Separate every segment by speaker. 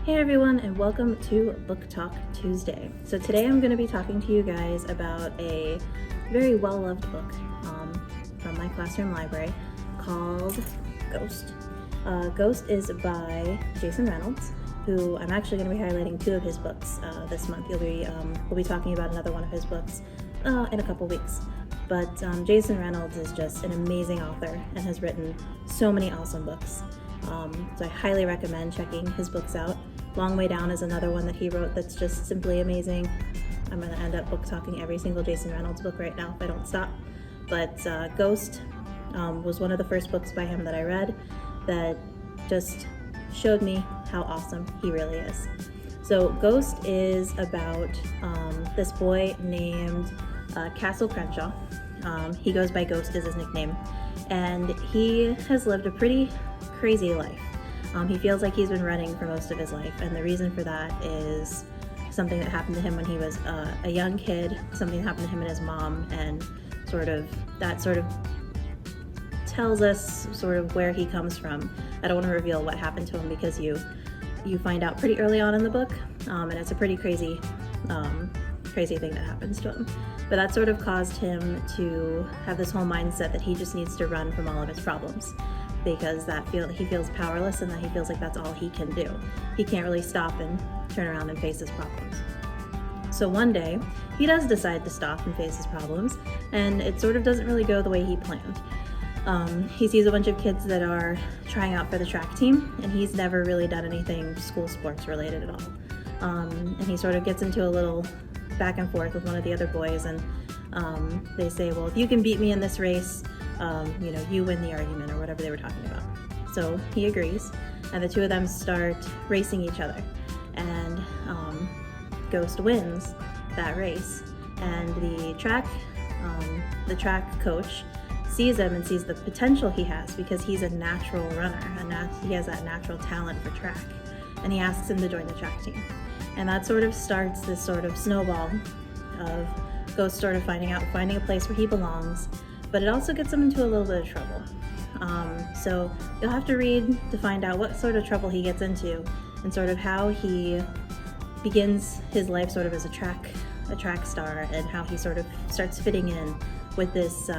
Speaker 1: Hey everyone, and welcome to Book Talk Tuesday. So today I'm going to be talking to you guys about a very well-loved book from my classroom library called Ghost. Ghost is by Jason Reynolds, who I'm actually going to be highlighting two of his books this month. We'll be talking about another one of his books in a couple weeks. But Jason Reynolds is just an amazing author and has written so many awesome books. So I highly recommend checking his books out. Long Way Down is another one that he wrote that's just simply amazing. I'm going to end up book talking every single Jason Reynolds book right now if I don't stop. But Ghost was one of the first books by him that I read that just showed me how awesome he really is. So Ghost is about this boy named Castle Crenshaw. He goes by Ghost as his nickname, and he has lived a pretty crazy life. He feels like he's been running for most of his life, and the reason for that is something that happened to him when he was a young kid, something that happened to him and his mom, and that tells us sort of where he comes from. I don't want to reveal what happened to him because you find out pretty early on in the book, and it's a pretty crazy thing that happens to him. But that sort of caused him to have this whole mindset that he just needs to run from all of his problems, because he feels powerless and that he feels like that's all he can do. He can't really stop and turn around and face his problems. So one day, he does decide to stop and face his problems, and it sort of doesn't really go the way he planned. He sees a bunch of kids that are trying out for the track team, and he's never really done anything school sports related at all. And he sort of gets into a little back and forth with one of the other boys, and they say, well, if you can beat me in this race, you win the argument, or whatever they were talking about. So he agrees, and the two of them start racing each other, and Ghost wins that race. And the track coach sees him and sees the potential he has, because he's a natural runner, he has that natural talent for track, and he asks him to join the track team. And that sort of starts this sort of snowball of Ghost sort of finding a place where he belongs, but it also gets him into a little bit of trouble. So you'll have to read to find out what sort of trouble he gets into, and sort of how he begins his life sort of as a track star, and how he sort of starts fitting in with this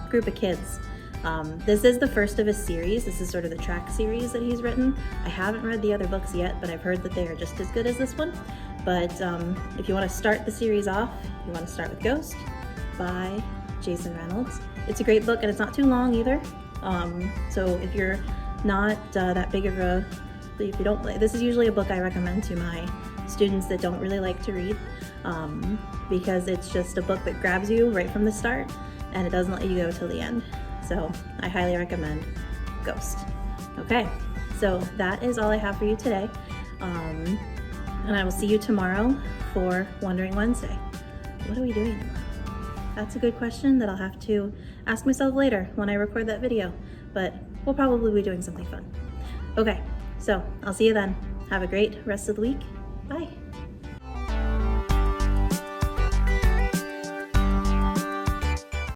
Speaker 1: group of kids. This is the first of a series. This is sort of the track series that he's written. I haven't read the other books yet, but I've heard that they are just as good as this one. But if you want to start the series off, you want to start with Ghost by Jason Reynolds. It's a great book, and it's not too long either. So if you're not that big of a, if you don't, this is usually a book I recommend to my students that don't really like to read, because it's just a book that grabs you right from the start, and it doesn't let you go till the end. So I highly recommend Ghost. Okay, so that is all I have for you today. And I will see you tomorrow for Wondering Wednesday. What are we doing tomorrow? That's a good question that I'll have to ask myself later when I record that video, but we'll probably be doing something fun. Okay, so I'll see you then. Have a great rest of the week. Bye.